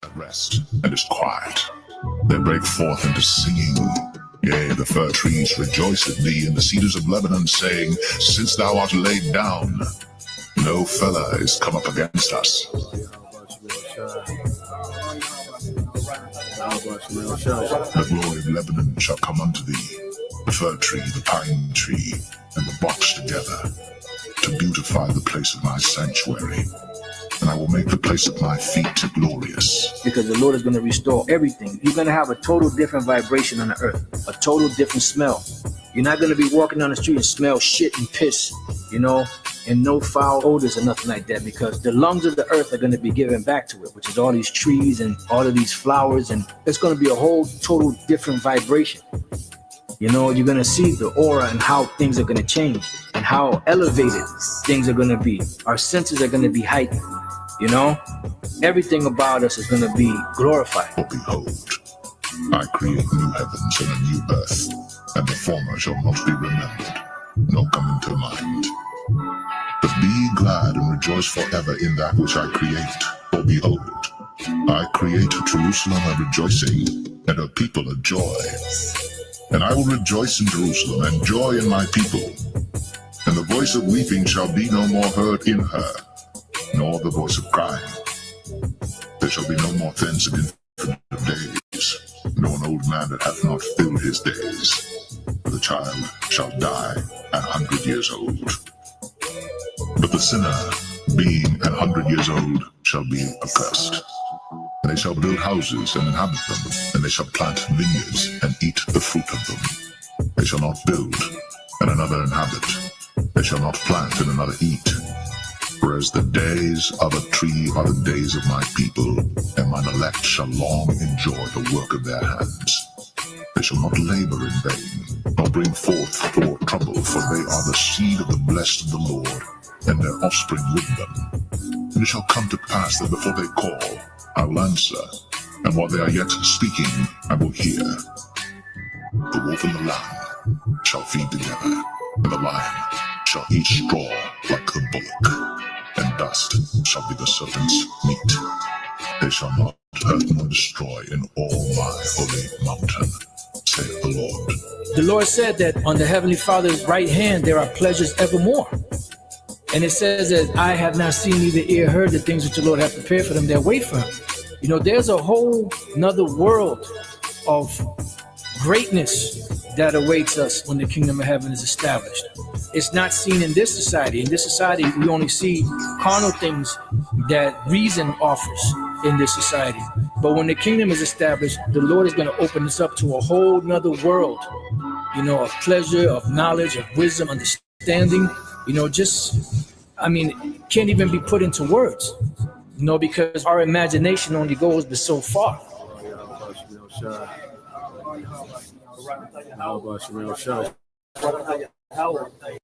at rest and is quiet. They break forth into singing. Yea, the fir trees rejoice at thee, and the cedars of Lebanon, saying, Since thou art laid down, no fellow is come up against us. The glory of Lebanon shall come unto thee, the fir tree, the pine tree, and the box together, to beautify the place of my sanctuary. And I will make the place of my feet glorious. Because the Lord is going to restore everything. You're going to have a total different vibration on the earth, a total different smell. You're not going to be walking down the street and smell shit and piss, and no foul odors or nothing like that, because the lungs of the earth are going to be given back to it, which is all these trees and all of these flowers, and it's going to be a whole total different vibration. You're going to see the aura and how things are going to change and how elevated things are going to be. Our senses are going to be heightened. Everything about us is going to be glorified. For behold, I create new heavens and a new earth, and the former shall not be remembered, nor come into mind. But be ye glad and rejoice forever in that which I create. For behold, I create Jerusalem a rejoicing, and her people a joy. And I will rejoice in Jerusalem, and joy in my people. And the voice of weeping shall be no more heard in her, nor the voice of crying. There shall be no more thence an infant of days, nor an old man that hath not filled his days. For the child shall die 100 years old. But the sinner, being 100 years old, shall be accursed. And they shall build houses and inhabit them, and they shall plant vineyards and eat the fruit of them. They shall not build, and another inhabit. They shall not plant, and another eat. Whereas the days of a tree are the days of my people, and mine elect shall long enjoy the work of their hands. They shall not labor in vain, nor bring forth or trouble, for they are the seed of the blessed of the Lord, and their offspring with them. And it shall come to pass that before they call, I will answer, and while they are yet speaking, I will hear. The wolf and the lamb shall feed together, and the lion shall eat straw like the bullock, and dust shall be the serpent's meat. They shall not hurt nor destroy in all my holy mountain, saith the Lord. The Lord said that on the Heavenly Father's right hand there are pleasures evermore. And it says that I have not seen, neither ear heard the things which the Lord hath prepared for them that wait for him. There's a whole another world of greatness that awaits us when the kingdom of heaven is established. It's not seen in this society. In this society, we only see carnal things that reason offers in this society. But when the kingdom is established, the Lord is going to open us up to a whole nother world, of pleasure, of knowledge, of wisdom, understanding, can't even be put into words, because our imagination only goes but so far.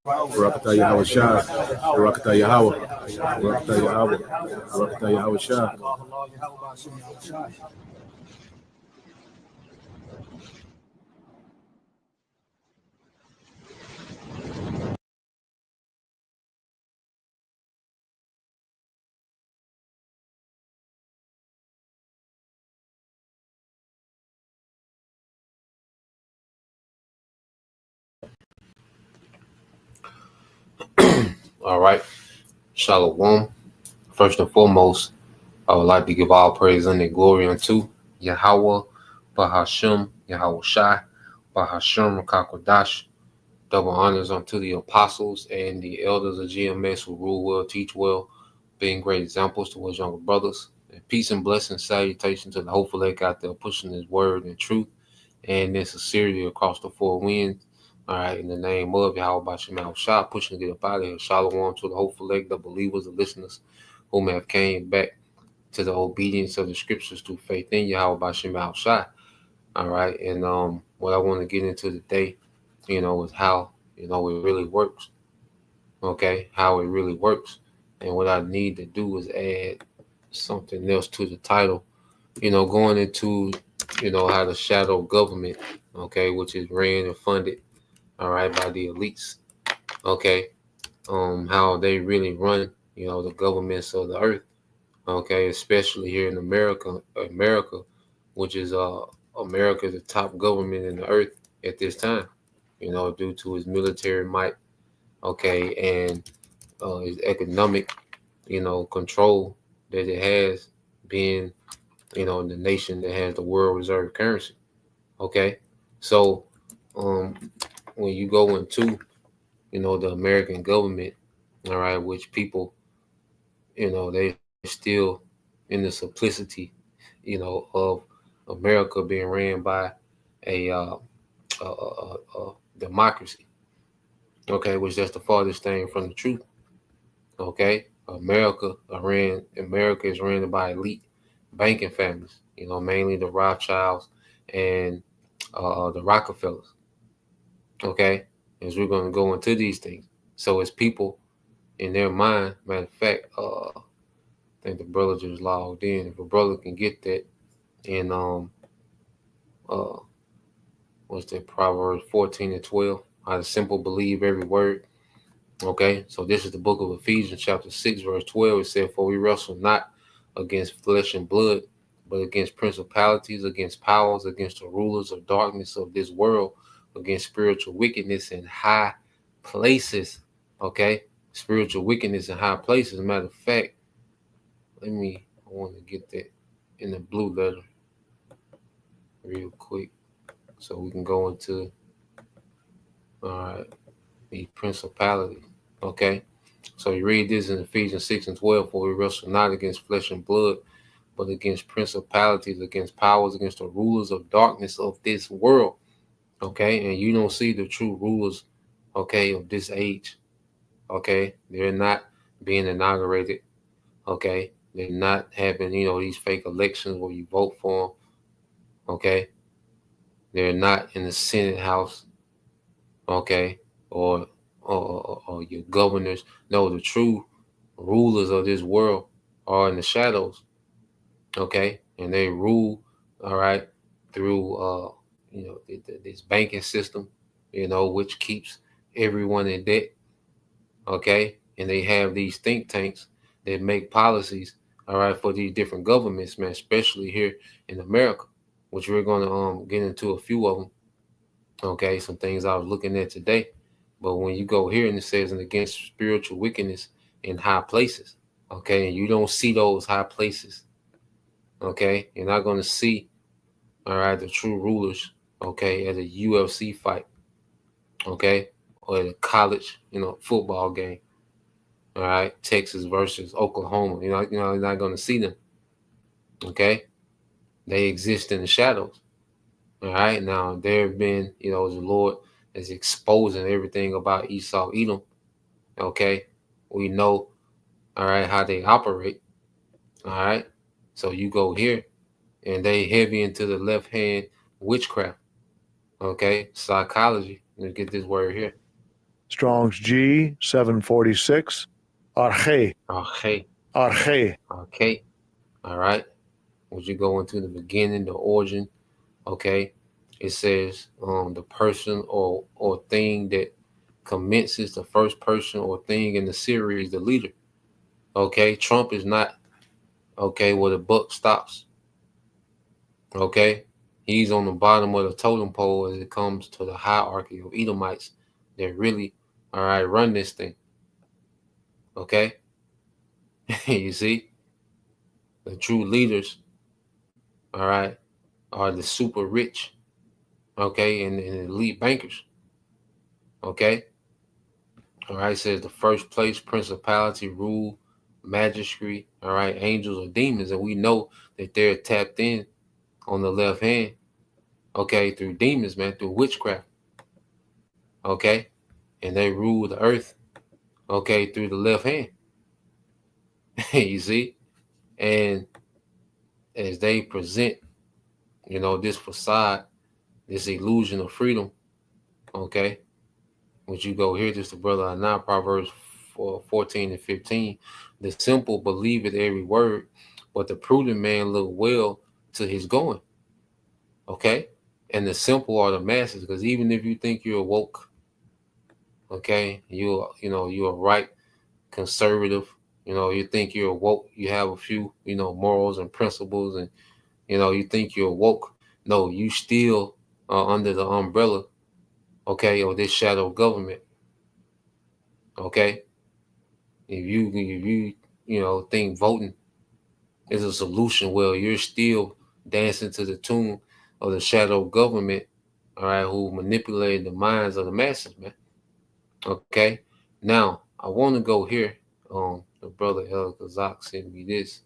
Barakatah Yahweh Shah, Barakatah Yahweh, Barakatah Yahweh, Barakatah Yahweh Shah. All right. Shalom. First and foremost, I would like to give all praise and glory unto Yahweh, Bahashem, Yahweh Shai, Bahashem, Rakakwadash. Double honors unto the apostles and the elders of GMS who rule well, teach well, being great examples towards younger brothers. And peace and blessings, salutation to the hopeful elect out there pushing his word and truth and in sincerity across the four winds. All right, in the name of Yahweh Bashem Shah, pushing to get up out of here. Shalom to the hopeful elect, the believers, the listeners who may have came back to the obedience of the scriptures through faith in Yahweh Bashem Shah. All right, and what I want to get into today, is how, it really works. Okay, how it really works. And what I need to do is add something else to the title, going into, how the shadow government, okay, which is ran and funded, all right, by the elites, okay, how they really run, the governments of the earth, Okay, especially here in America, which is America, the top government in the earth at this time, due to its military might, okay, and its economic, control that it has, being, the nation that has the world reserve currency. Okay, so when you go into, the American government, all right, which people, they still in the simplicity, of America being ran by a democracy. Okay, which that's the farthest thing from the truth. Okay, America is ran by elite banking families. Mainly the Rothschilds and the Rockefellers. Okay, as we're going to go into these things. So it's people in their mind. Matter of fact, I think the brother just logged in. If a brother can get that in uh what's that, Proverbs 14:12? How the simple believe every word. Okay, so this is the book of Ephesians, chapter 6, verse 12. It said, "For we wrestle not against flesh and blood, but against principalities, against powers, against the rulers of darkness of this world, against spiritual wickedness in high places." Okay, spiritual wickedness in high places. Matter of fact, I want to get that in the blue letter real quick so we can go into, all right, the principality. Okay, so you read this in Ephesians 6:12, "For we wrestle not against flesh and blood, but against principalities, against powers, against the rulers of darkness of this world." Okay, and you don't see the true rulers, okay, of this age. Okay, they're not being inaugurated. Okay, they're not having, these fake elections where you vote for them. Okay, they're not in the Senate House. Okay, or your governors. No, the true rulers of this world are in the shadows. Okay, and they rule, all right, through this banking system, which keeps everyone in debt. Okay, and they have these think tanks that make policies, all right, for these different governments, man, especially here in America, which we're going to get into a few of them. Okay, some things I was looking at today. But when you go here and it says, "and against spiritual wickedness in high places," okay, and you don't see those high places. Okay, you're not going to see, all right, the true rulers, okay, at a UFC fight, okay, or at a college, football game. All right, Texas versus Oklahoma. You're not going to see them. Okay, they exist in the shadows. All right, now there have been, the Lord is exposing everything about Esau, Edom. Okay, we know, all right, how they operate. All right, so you go here, and they heavy into the left hand witchcraft. Okay, psychology. Let's get this word here. Strong's G 746. Arche. Okay. Arche. Okay. All right. Once you go into the beginning, the origin, okay, it says the person or thing that commences, the first person or thing in the series, the leader. Okay, Trump is not, okay, where the buck stops. Okay, he's on the bottom of the totem pole as it comes to the hierarchy of Edomites that really, all right, run this thing. Okay, you see, the true leaders, all right, are the super rich, okay, and elite bankers. Okay, all right, says the first place, principality, rule, magistracy, all right, angels or demons, and we know that they're tapped in on the left hand, okay, through demons, man, through witchcraft, okay, and they rule the earth, okay, through the left hand. You see, and as they present, this facade, this illusion of freedom, okay, which you go here, just the brother I now, Proverbs 14 and 15, "The simple believe it every word, but the prudent man look well to his going." Okay, and the simple are the masses, because even if you think you're woke, okay, you're right, conservative, You know, you think you're woke, you have a few, morals and principles, and you think you're woke. No, you still are under the umbrella, okay, of this shadow government. Okay. If you think voting is a solution, well, you're still dancing to the tune of the shadow government, all right, who manipulated the minds of the masses, man. Okay. Now I want to go here. The brother El Kazak sent me this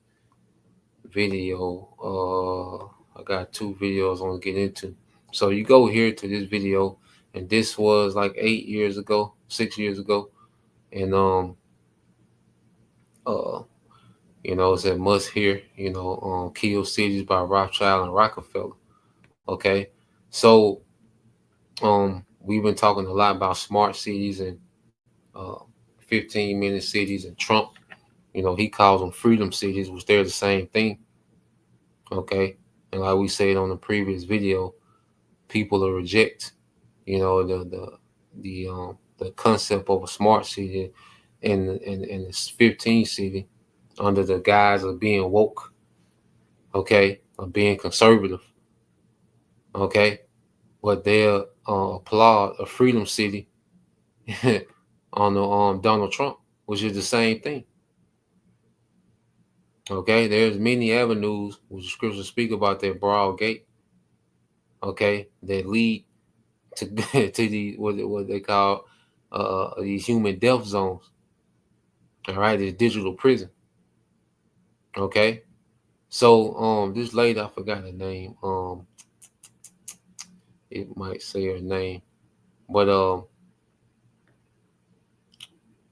video. I got two videos I want to get into. So you go here to this video, and this was like 8 years ago, 6 years ago, and it said must hear, Kill Cities by Rothschild and Rockefeller. Okay. So we've been talking a lot about smart cities and uh 15-minute cities, and Trump, he calls them freedom cities, which they're the same thing. Okay. And like we said on the previous video, people will reject, the concept of a smart city and this 15 city under the guise of being woke, okay, of being conservative, okay, but they'll applaud a freedom city on the Donald Trump, which is the same thing. Okay, there's many avenues which the scriptures speak about that broad gate, okay, that lead to to the what they call these human death zones. All right, this digital prison. Okay, so this lady, I forgot her name. It might say her name, but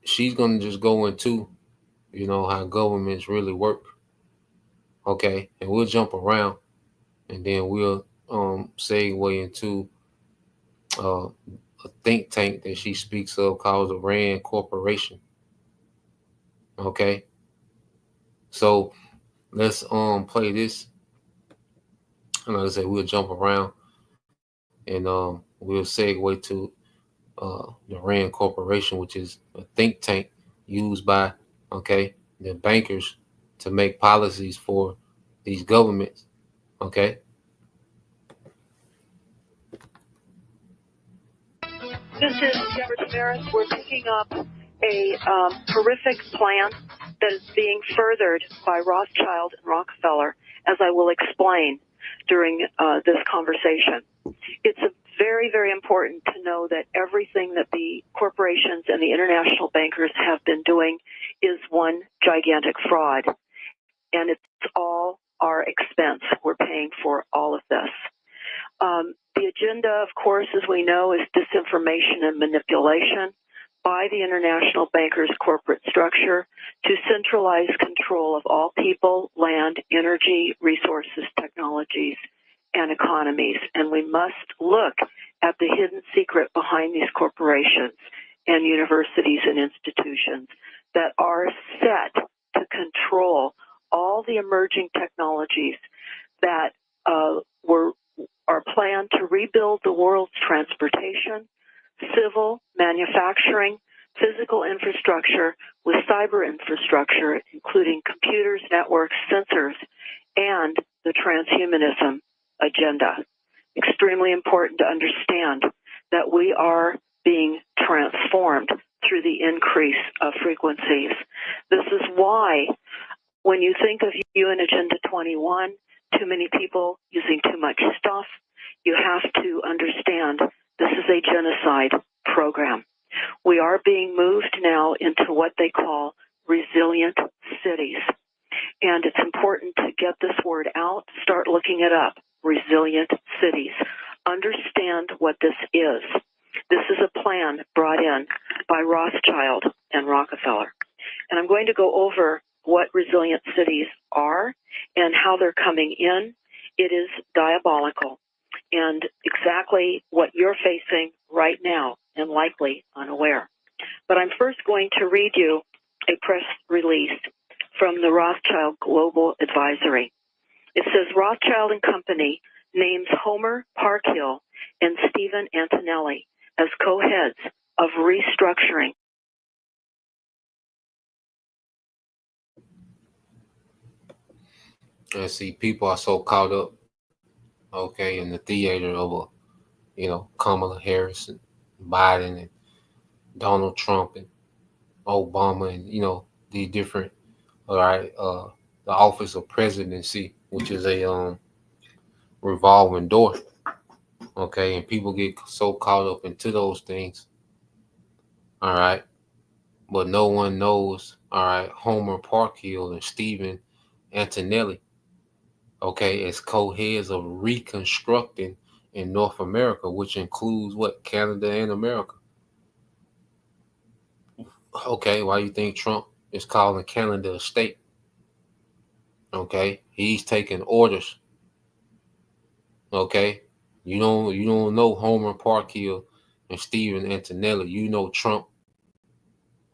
she's gonna just go into how governments really work. Okay, and we'll jump around, and then we'll segue into a think tank that she speaks of called the Rand Corporation. Okay, so let's play this, and like I said, we'll jump around, and we'll segue to the Rand Corporation, which is a think tank used by the bankers to make policies for these governments. Okay. This is Deborah Tavares. We're picking up a horrific plan that is being furthered by Rothschild and Rockefeller, as I will explain during this conversation. It's very, very important to know that everything that the corporations and the international bankers have been doing is one gigantic fraud, and it's all our expense. We're paying for all of this. The agenda, of course, as we know, is disinformation and manipulation by the international bankers' corporate structure to centralize control of all people, land, energy, resources, technologies, and economies. And we must look at the hidden secret behind these corporations and universities and institutions that are set to control all the emerging technologies that are planned to rebuild the world's transportation, civil, manufacturing, physical infrastructure with cyber infrastructure, including computers, networks, sensors, and the transhumanism agenda. Extremely important to understand that we are being transformed through the increase of frequencies. This is why when you think of UN Agenda 21, too many people using too much stuff, you have to understand this is a genocide program. We are being moved now into what they call resilient cities. And it's important to get this word out, start looking it up, resilient cities. Understand what this is. This is a plan brought in by Rothschild and Rockefeller. And I'm going to go over what resilient cities are and how they're coming in. It is diabolical and exactly what you're facing right now and likely unaware. But I'm first going to read you a press release from the Rothschild Global Advisory. It says Rothschild and Company names Homer Parkhill and Stephen Antonelli as co-heads of restructuring And see, people are so caught up, okay, in the theater of Kamala Harris and Biden and Donald Trump and Obama and the different, all right, the office of presidency, which is a revolving door, okay, and people get so caught up into those things, all right, but no one knows, all right, Homer Parkhill and Stephen Antonelli, okay, as co-heads of reconstructing in North America, which includes what, Canada and America. Okay, why do you think Trump is calling Canada a state? Okay, he's taking orders. Okay, you don't know Homer Parkhill and Stephen Antonelli. You know Trump.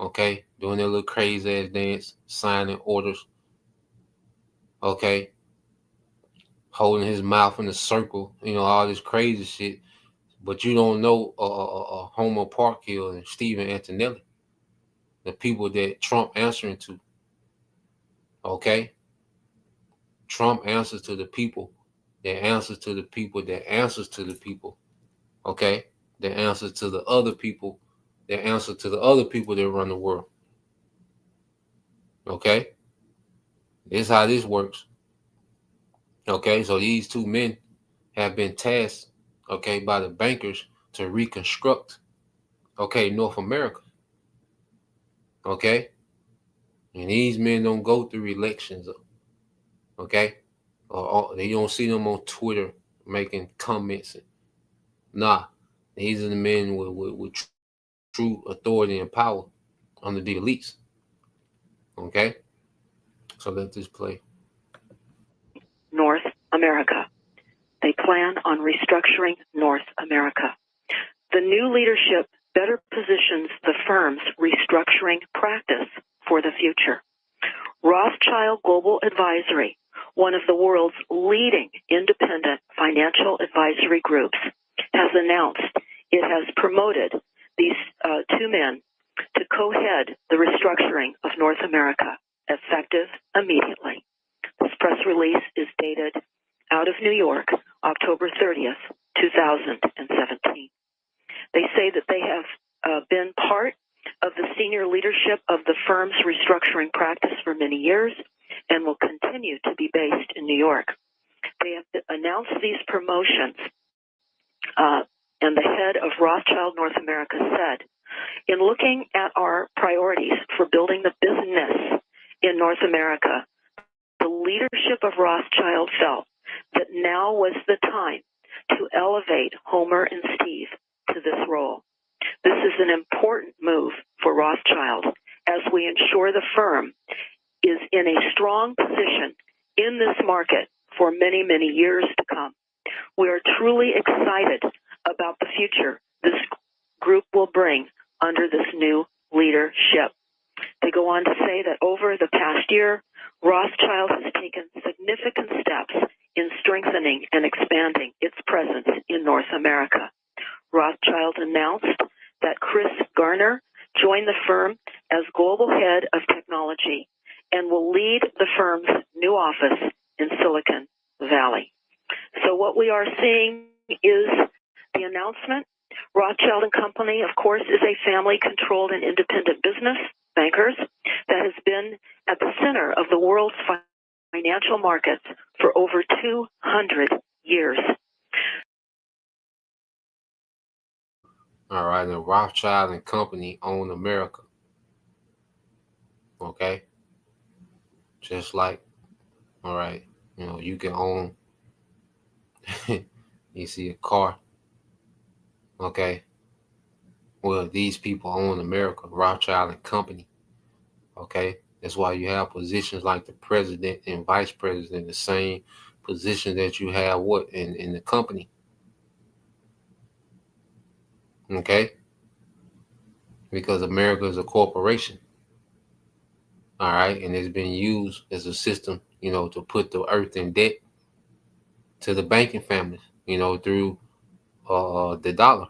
Okay, doing that little crazy ass dance, signing orders. Okay, holding his mouth in a circle. All this crazy shit. But you don't know Homer Parkhill and Stephen Antonelli, the people that Trump answering to. Okay, Trump answers to the people that answers to the people that answers to the people. Okay, that answers to the other people that answer to the other people that run the world. Okay, this is how this works. Okay, so these two men have been tasked, okay, by the bankers to reconstruct, okay, North America. Okay, and these men don't go through elections, okay, or they don't see them on Twitter making comments. Nah, these are the men with true authority and power under the elites. Okay, so let this play. North America. They plan on restructuring North America. The new leadership better positions the firm's restructuring practice for the future. Rothschild Global Advisory, one of the world's leading independent financial advisory groups, has announced it has promoted these two men to co-head the restructuring of North America, effective immediately. This press release is dated out of New York, October 30th, 2017. They say that they have been part of the senior leadership of the firm's restructuring practice for many years and will continue to be based in New York. They have announced these promotions, and the head of Rothschild North America said, in looking at our priorities for building the business in North America, the leadership of Rothschild felt that now was the time to elevate Homer and Steve to this role. This is an important move for Rothschild as we ensure the firm is in a strong position in this market for many, many years to come. We are truly excited about the future this group will bring under this new leadership. They go on to say that over the past year, Rothschild has taken significant steps in strengthening and expanding its presence in North America. Rothschild announced that Chris Garner joined the firm as global head of technology and will lead the firm's new office in Silicon Valley. So what we are seeing is the announcement. Rothschild & Company, of course, is a family-controlled and independent business, bankers, that has been at the center of the world's financial markets for over 200 years. All right, and Rothschild & Company own America. Okay? Just like, all right, you can own, you see a car. Okay? Well, these people own America, Rothschild & Company. Okay? That's why you have positions like the president and vice president, the same position that you have in the company. Okay? Because America is a corporation. All right, and it's been used as a system, to put the earth in debt to the banking families, through the dollar.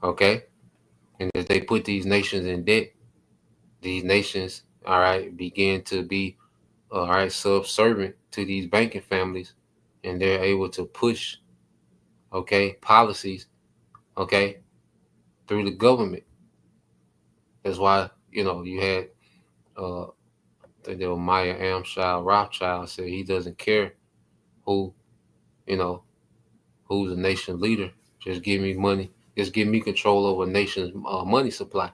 Okay, and as they put these nations in debt, these nations, all right, begin to be all right, subservient to these banking families, and they're able to push, okay, policies, okay, through the government. That's why, you had, I think there was Maya Amschel Rothschild said he doesn't care who, you know, who's a nation leader. Just give me money. Just give me control over a nation's money supply.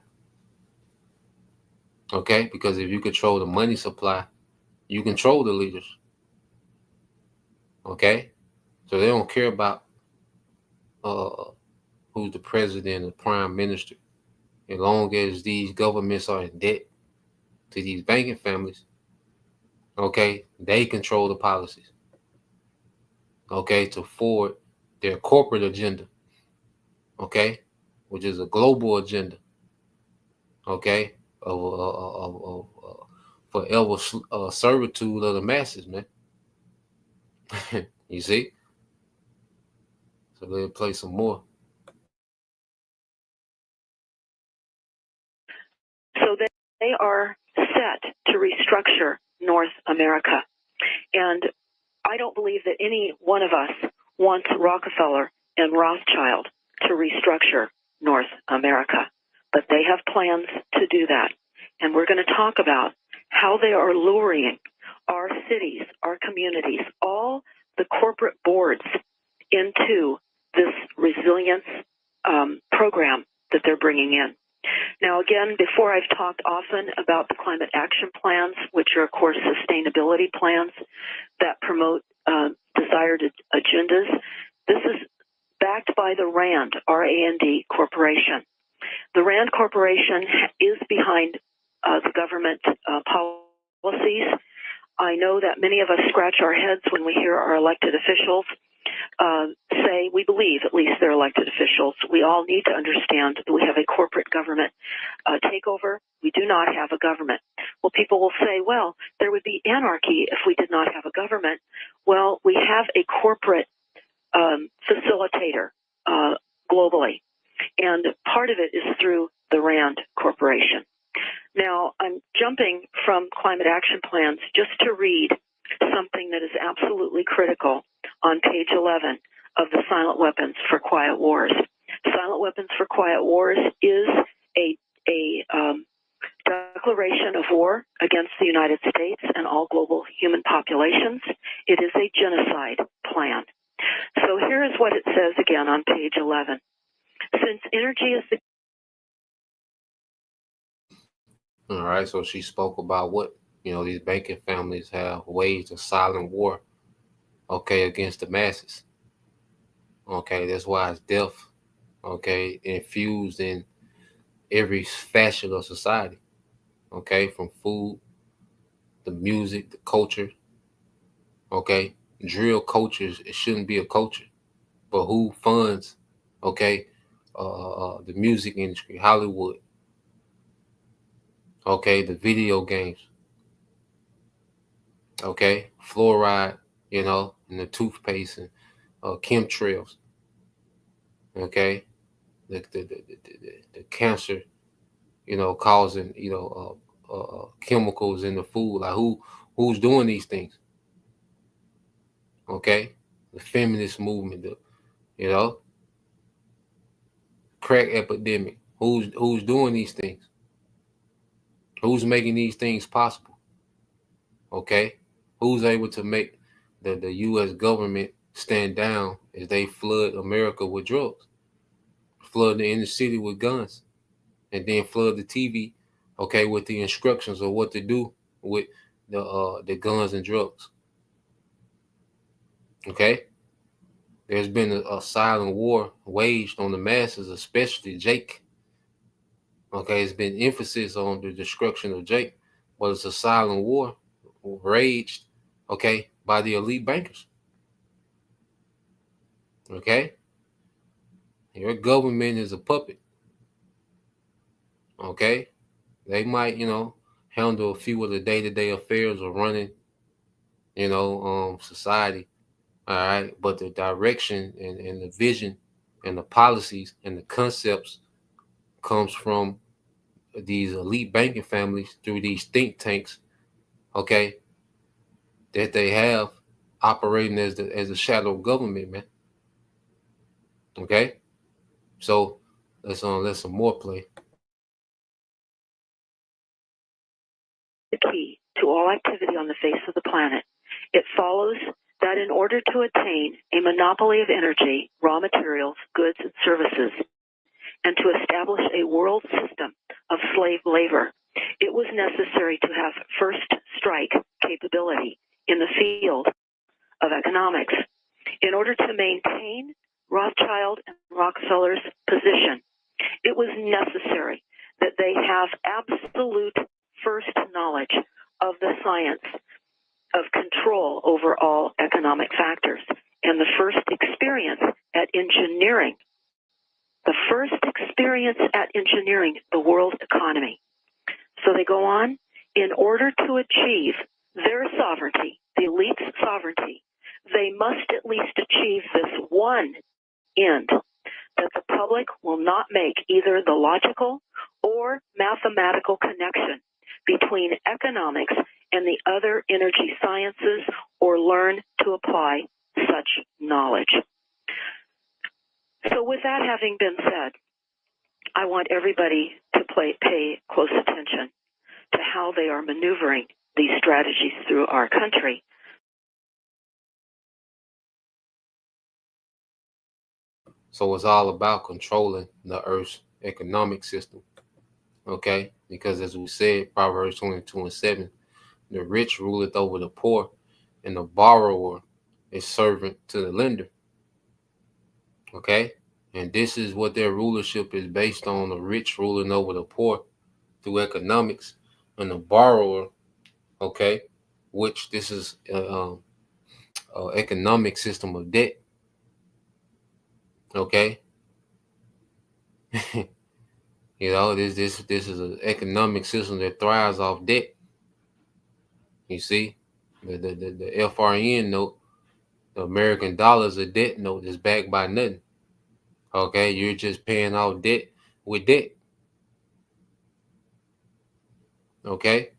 Okay? Because if you control the money supply, you control the leaders. Okay? So they don't care about who's the president or prime minister. As long as these governments are in debt to these banking families, okay, they control the policies. Okay, to forward their corporate agenda. Okay, which is a global agenda. Okay, of forever servitude of the masses, man. You see? So they'll play some more. So they are set to restructure North America. And I don't believe that any one of us wants Rockefeller and Rothschild to restructure North America. But they have plans to do that. And we're going to talk about how they are luring our cities, our communities, all the corporate boards into this resilience program that they're bringing in. Now, again, before I've talked often about the climate action plans, which are, of course, sustainability plans that promote desired agendas. This is backed by the RAND, R-A-N-D Corporation. The RAND Corporation is behind the government policies. I know that many of us scratch our heads when we hear our elected officials say, we believe at least they're elected officials. We all need to understand that we have a corporate government takeover. We do not have a government. Well, people will say, well, there would be anarchy if we did not have a government. Well, we have a corporate facilitator globally, and part of it is through the RAND Corporation. Now, I'm jumping from climate action plans just to read something that is absolutely critical on page 11 of the Silent Weapons for Quiet Wars. Silent Weapons for Quiet Wars is a declaration of war against the United States and all global human populations. It is a genocide plan. So here is what it says again on page 11. Since energy is the... All right, so she spoke about what, these banking families have waged a silent war, okay, against the masses. Okay, that's why it's death, okay, infused in every facet of society, okay, from food, the music, the culture, okay. Drill cultures, it shouldn't be a culture, but who funds, okay, the music industry, Hollywood, okay, the video games, okay, fluoride, in the toothpaste and chemtrails, okay, the cancer, causing, chemicals in the food. Like who's doing these things? Okay, the feminist movement, the crack epidemic. Who's doing these things? Who's making these things possible? Okay, who's able to make the U.S. government stand down as they flood America with drugs, flood the inner city with guns, and then flood the TV, okay, with the instructions of what to do with the guns and drugs. Okay, there's been a silent war waged on the masses, especially Jake. Okay, it's been emphasis on the destruction of Jake, but it's a silent war raged, okay, by the elite bankers. Okay, your government is a puppet. Okay, they might, handle a few of the day-to-day affairs of running, society. All right, but the direction and the vision and the policies and the concepts comes from these elite banking families through these think tanks, okay, that they have operating as a shadow government, man. Okay, so let's some more play. The key to all activity on the face of the planet. It follows that in order to attain a monopoly of energy, raw materials, goods, and services, and to establish a world system of slave labor, it was necessary to have first strike capability in the field of economics. In order to maintain Rothschild and Rockefeller's position, it was necessary that they have absolute first knowledge of the science of control over all economic factors and the first experience at engineering. The first experience at engineering the world economy. So they go on, in order to achieve their sovereignty, the elite's sovereignty, they must at least achieve this one end, that the public will not make either the logical or mathematical connection between economics and the other energy sciences or learn to apply such knowledge. So with that having been said, I want everybody to pay close attention to how they are maneuvering these strategies through our country. So it's all about controlling the Earth's economic system. Okay, because as we said, Proverbs 22:7, the rich ruleth over the poor, and the borrower is servant to the lender. Okay, and this is what their rulership is based on: the rich ruling over the poor through economics, and the borrower, okay, which this is economic system of debt. Okay, you know, this is an economic system that thrives off debt. You see, the FRN note, the American dollar is a debt note that's backed by nothing. Okay, you're just paying off debt with debt. Okay,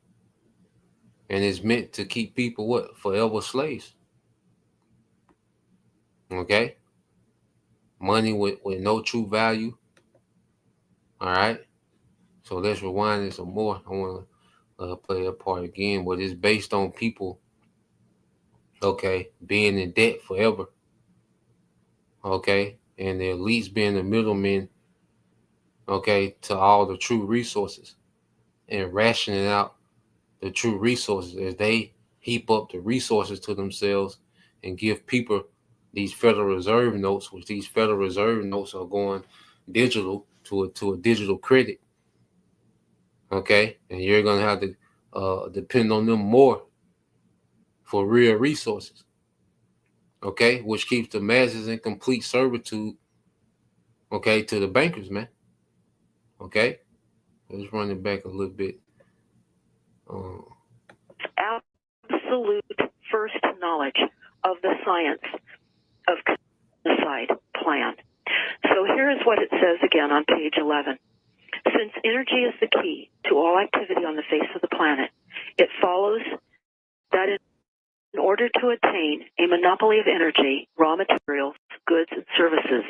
and it's meant to keep people what? Forever slaves. Okay, money with no true value. All right, so let's rewind it some more. I want to play that part again, but it's based on people, okay, being in debt forever. Okay, and the elites being the middlemen, okay, to all the true resources and rationing out the true resources as they heap up the resources to themselves and give people these Federal Reserve notes, which these Federal Reserve notes are going digital to a digital credit. Okay, and you're gonna have to depend on them more for real resources. Okay, which keeps the masses in complete servitude. Okay, to the bankers, man. Okay, let's run it back a little bit. Absolute first knowledge of the science of genocide plan. So here is what it says again on page 11. Since energy is the key to all activity on the face of the planet, it follows that in order to attain a monopoly of energy, raw materials, goods, and services,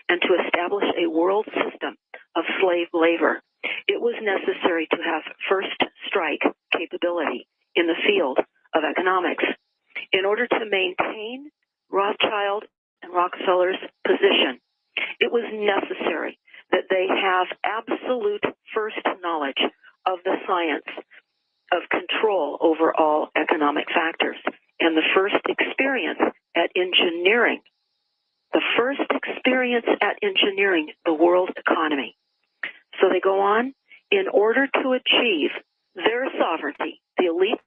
and to establish a world system of slave labor, it was necessary to have first strike capability in the field of economics. In order to maintain Rothschild and Rockefeller's position, it was necessary that they have absolute first knowledge of the science of control over all economic factors and the first experience at engineering. The first experience at engineering the world economy. So they go on, in order to achieve their sovereignty, the elite's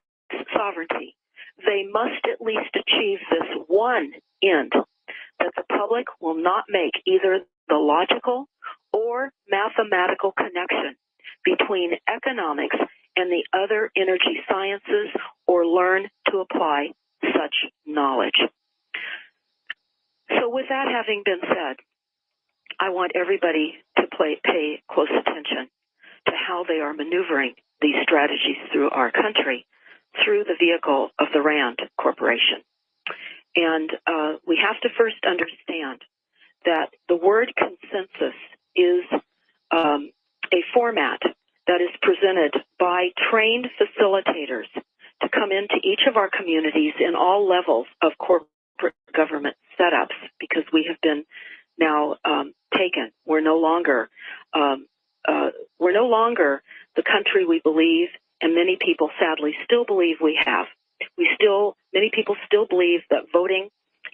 sovereignty, they must at least achieve this one end, that the public will not make either the logical or mathematical connection between economics and the other energy sciences or learn to apply such knowledge. So with that having been said, I want everybody to pay close attention to how they are maneuvering these strategies through our country through the vehicle of the RAND Corporation. And we have to first understand that the word consensus is a format that is presented by trained facilitators to come into each of our communities in all levels of corporate government setups, because we have been now taken. We're no longer the country we believe, and many people sadly still believe we have. Many people still believe that voting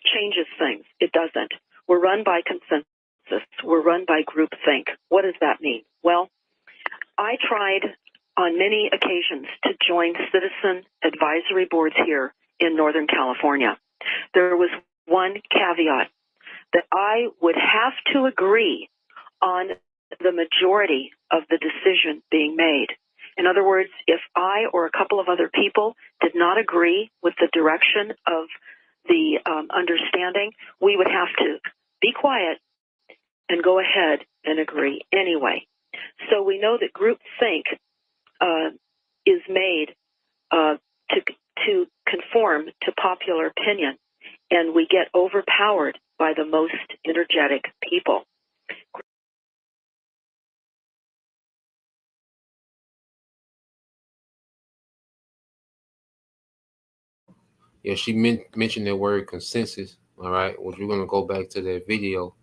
changes things. It doesn't. We're run by consensus. We're run by groupthink. What does that mean? Well, I tried on many occasions to join citizen advisory boards here in Northern California. There was one caveat, that I would have to agree on the majority of the decision being made. In other words, if I or a couple of other people did not agree with the direction of the understanding, we would have to be quiet and go ahead and agree anyway. So we know that groupthink is made to conform to popular opinion, and we get overpowered by the most energetic people. Yeah, she mentioned the word consensus. All right. Well, you're gonna go back to that video,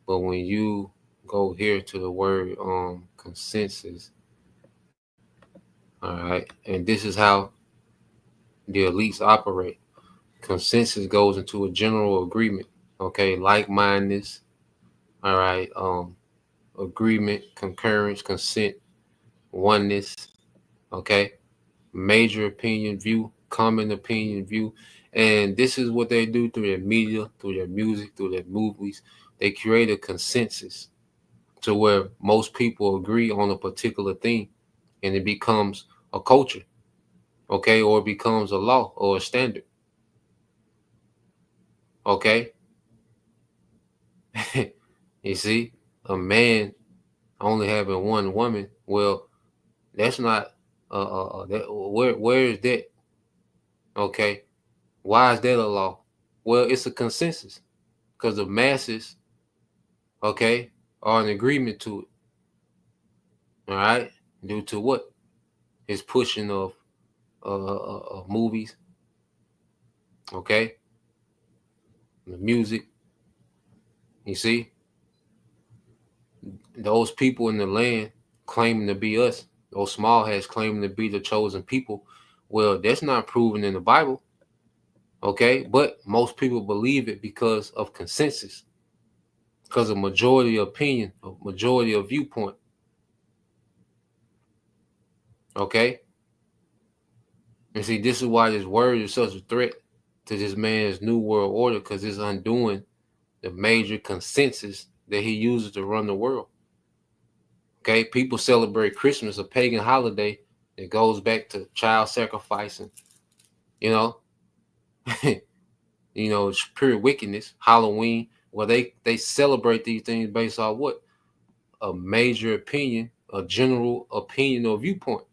but when you go here to the word consensus, all right, and this is how the elites operate. Consensus goes into a general agreement. Okay, like-mindedness. All right. Agreement, concurrence, consent, oneness. Okay. Major opinion view, common opinion view. And this is what they do through their media, through their music, through their movies. They create a consensus to where most people agree on a particular thing, and it becomes a culture, okay, or it becomes a law or a standard, okay. You see, a man only having one woman, well, that's not where is that? Okay, why is that a law? Well, it's a consensus because the masses, okay, are in agreement to it. All right, due to what? His pushing of movies, okay, the music. You see, those people in the land claiming to be us, those small hats claiming to be the chosen people. Well, that's not proven in the Bible, okay, but most people believe it because of consensus, because of majority opinion, of majority of viewpoint. Okay. And see, this is why this word is such a threat to this man's new world order, because it's undoing the major consensus that he uses to run the world. Okay. People celebrate Christmas, a pagan holiday that goes back to child sacrificing, you know, it's pure wickedness. Halloween, well, they celebrate these things based on what? A major opinion, a general opinion or viewpoint.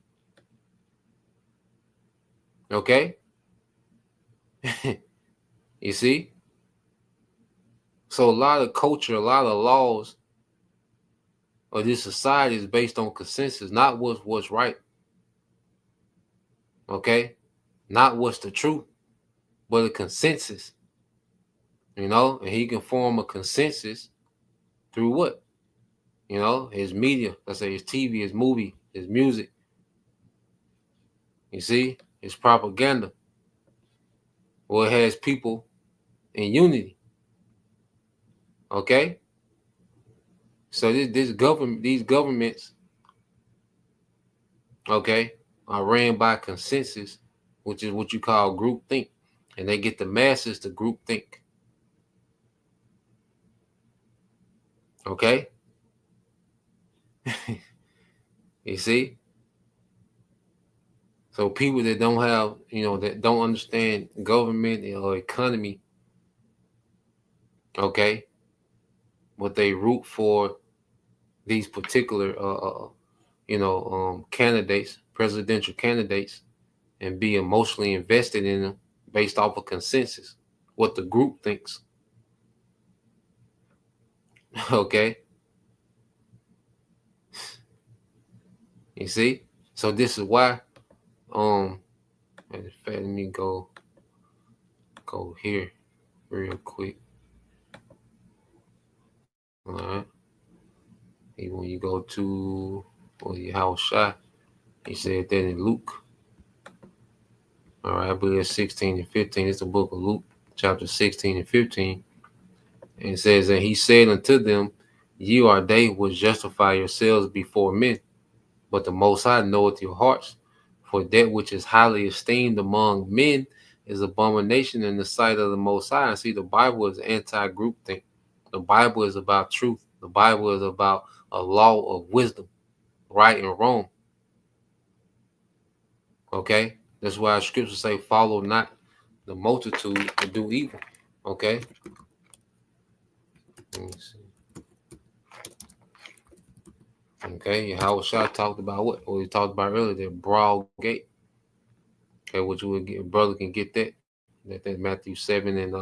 Okay. You see? So a lot of culture, a lot of laws of this society is based on consensus, not what's right. Okay? Not what's the truth, but a consensus. And he can form a consensus through what? His media, let's say his TV, his movie, his music. You see? His propaganda. Well, it has people in unity. Okay? So these governments, okay, are ran by consensus, which is what you call groupthink. And they get the masses to groupthink. Okay? You see? So people that don't have, that don't understand government or economy, okay, but they root for these particular, candidates, presidential candidates, and be emotionally invested in them based off of consensus, what the group thinks. Okay? You see? So this is why, in fact, let me go here real quick. All right. When you go to Yahushua, he said that in Luke. All right, I believe it's 16 and 15. It's the book of Luke, chapter 16 and 15. And it says, and he said unto them, ye are they which justify yourselves before men, but the Most High knoweth your hearts. For that which is highly esteemed among men is abomination in the sight of the Most High. And see, the Bible is anti-groupthink. The Bible is about truth. The Bible is about a law of wisdom, right and wrong. Okay? That's why scriptures say, follow not the multitude to do evil. Okay? Let me see. Okay, Yahushua talked about what? Well, he talked about earlier, the broad gate. Okay, which you would get, brother can get that. That's Matthew 7 and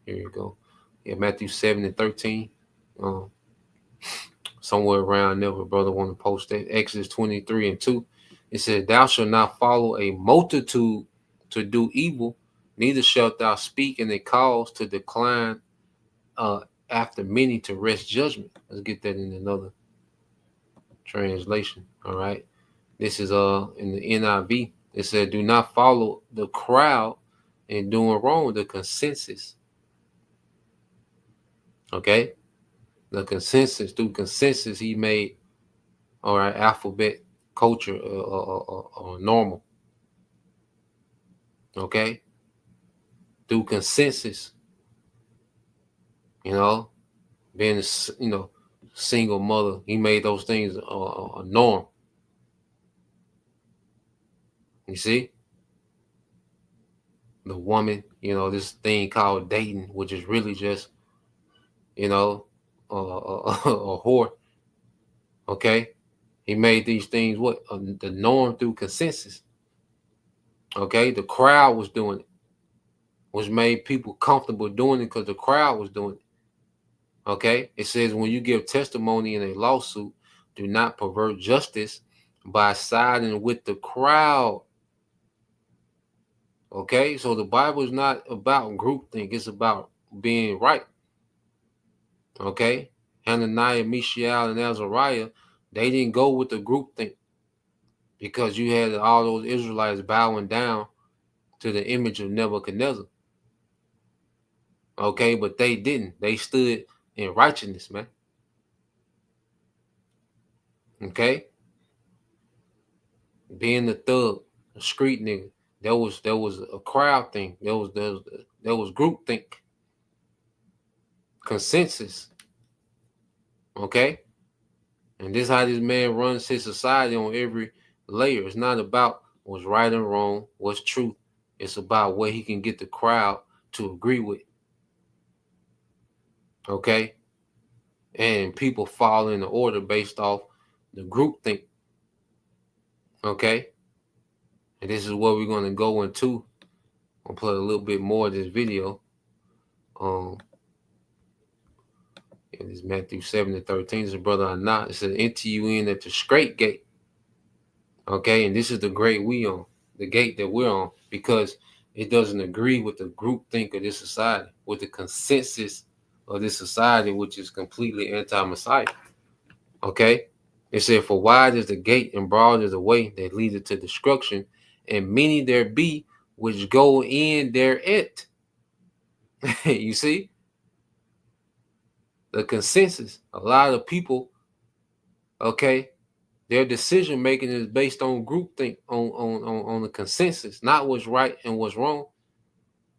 here you go. Yeah, Matthew 7 and 13. Somewhere around there, if brother want to post that. Exodus 23 and 2. It says, thou shalt not follow a multitude to do evil, neither shalt thou speak in a cause to decline after many to rest judgment. Let's get that in another translation. All right. This is in the NIV. It said, do not follow the crowd in doing wrong, the consensus. Okay. The consensus, through consensus, he made, all right, alphabet culture normal. Okay. Through consensus, being a, single mother, he made those things a norm. You see? The woman, this thing called dating, which is really just, a whore. Okay? He made these things the norm through consensus. Okay? The crowd was doing it, which made people comfortable doing it because the crowd was doing it. Okay? It says when you give testimony in a lawsuit, do not pervert justice by siding with the crowd. Okay? So the Bible is not about groupthink. It's about being right. Okay? Hananiah, Mishael, and Azariah, they didn't go with the groupthink because you had all those Israelites bowing down to the image of Nebuchadnezzar. Okay? But they didn't. They stood in righteousness, man. Okay? Being the thug, a street nigga, there was a crowd thing. There was groupthink, consensus. Okay? And this is how this man runs his society on every layer. It's not about what's right and wrong, what's truth. It's about what he can get the crowd to agree with. Okay? And people fall in the order based off the groupthink. Okay? And this is what we're going to go into. I'll play a little bit more of this video. It's Matthew 7 and 13. This is brother Anat. It says, enter you in at the straight gate. Okay, and this is the gate we on, the gate that we're on, because it doesn't agree with the groupthink of this society, with the consensus of this society, which is completely anti-Messiah. Okay, it said, for wide is the gate and broad is the way that leadeth to destruction, and many there be which go in thereat. You see? The consensus, a lot of people, okay, their decision making is based on groupthink, on the consensus, not what's right and what's wrong,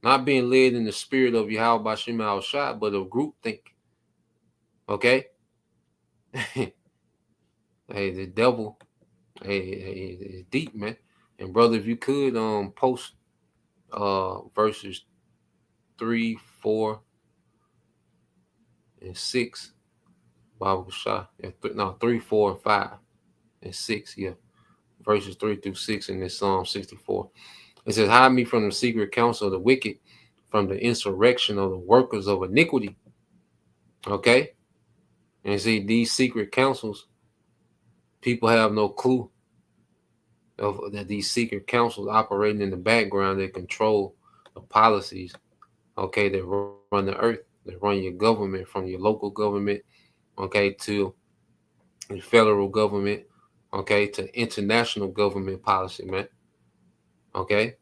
not being led in the spirit of Yahweh Bashim al-Shah, but of groupthink. Okay? Hey, the devil, it's deep, man. And brother, if you could post verses 3, 4, and 6, Bible Shah. 3, 4, and 5, and 6, yeah. verses 3 through 6 in this Psalm 64. It says, hide me from the secret counsel of the wicked, from the insurrection of the workers of iniquity. Okay? And see, these secret counsels, people have no clue of that these secret councils operating in the background that control the policies, okay, that run the earth, that run your government, from your local government, okay, to the federal government, okay, to international government policy, man. Okay,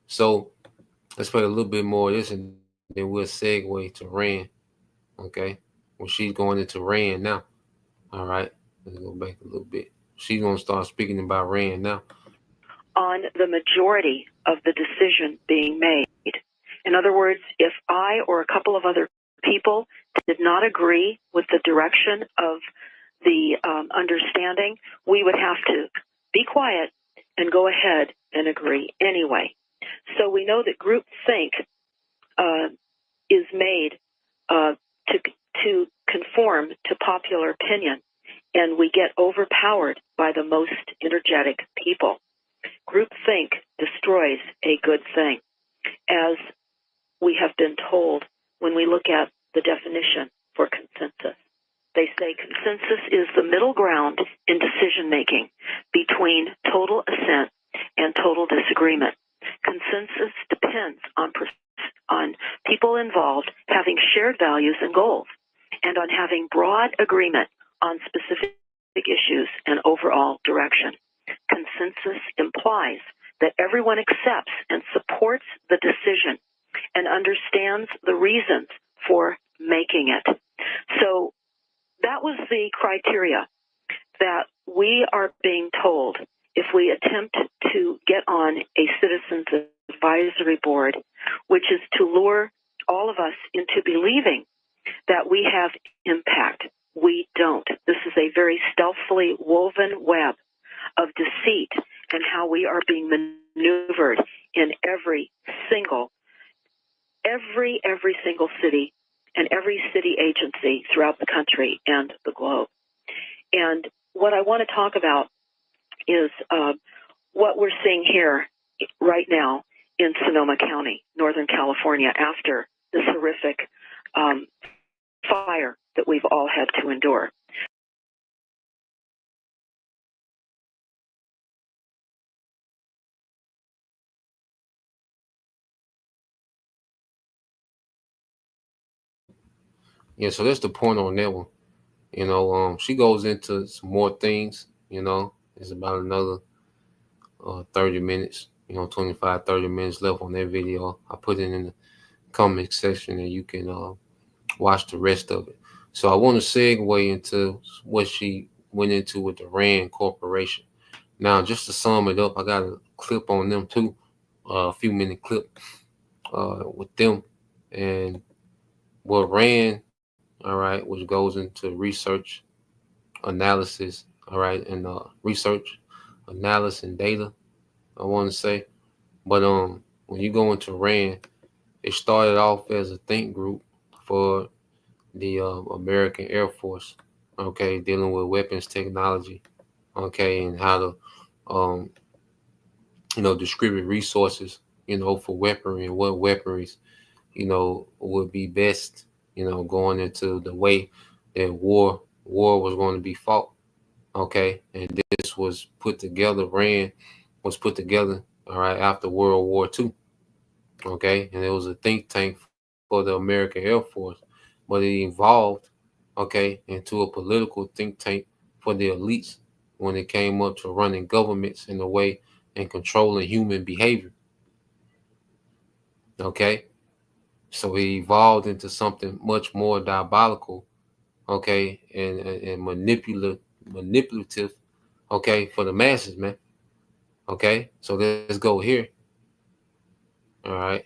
so let's play a little bit more of this, and then we'll segue to Rand. Okay, well, she's going into Rand now. All right, let's go back a little bit. She's going to start speaking about Rand now. On the majority of the decision being made. In other words, if I or a couple of other people did not agree with the direction of the understanding, we would have to be quiet and go ahead and agree anyway. So we know that groupthink is made to conform to popular opinion, and we get overpowered by the most energetic people. Groupthink destroys a good thing, as we have been told when we look at the definition for consensus. They say consensus is the middle ground in decision-making between total assent and total disagreement. Consensus depends on people involved having shared values and goals, and on having broad agreement on specific issues and overall direction. Consensus implies that everyone accepts and supports the decision and understands the reasons for making it. So that was the criteria that we are being told if we attempt to get on a citizens advisory board, which is to lure all of us into believing that we have impact. We don't. This is a very stealthily woven web of deceit and how we are being maneuvered in every single city and every city agency throughout the country and the globe. And what I want to talk about is what we're seeing here right now in Sonoma County, Northern California, after this horrific fire that we've all had to endure. Yeah, so that's the point on that one. She goes into some more things. It's about another 30 minutes, 25, 30 minutes left on that video. I put it in the comment section and you can watch the rest of it. So I want to segue into what she went into with the Rand Corporation. Now, just to sum it up, I got a clip on them too, a few minute clip with them and what Rand, all right, which goes into research, analysis, all right, and research, analysis, and data, I want to say. But when you go into Rand, it started off as a think group for the American Air Force, okay, dealing with weapons technology, okay, and how to, distribute resources, for weaponry and what weaponries, would be best, going into the way that war was going to be fought, okay, and this was put together. Rand was put together, all right, after World War II, okay, and it was a think tank for the American Air Force, but it evolved, okay, into a political think tank for the elites when it came up to running governments in a way and controlling human behavior, okay. So it evolved into something much more diabolical, okay, and manipulative, okay, for the masses, man. Okay, so let's go here. All right.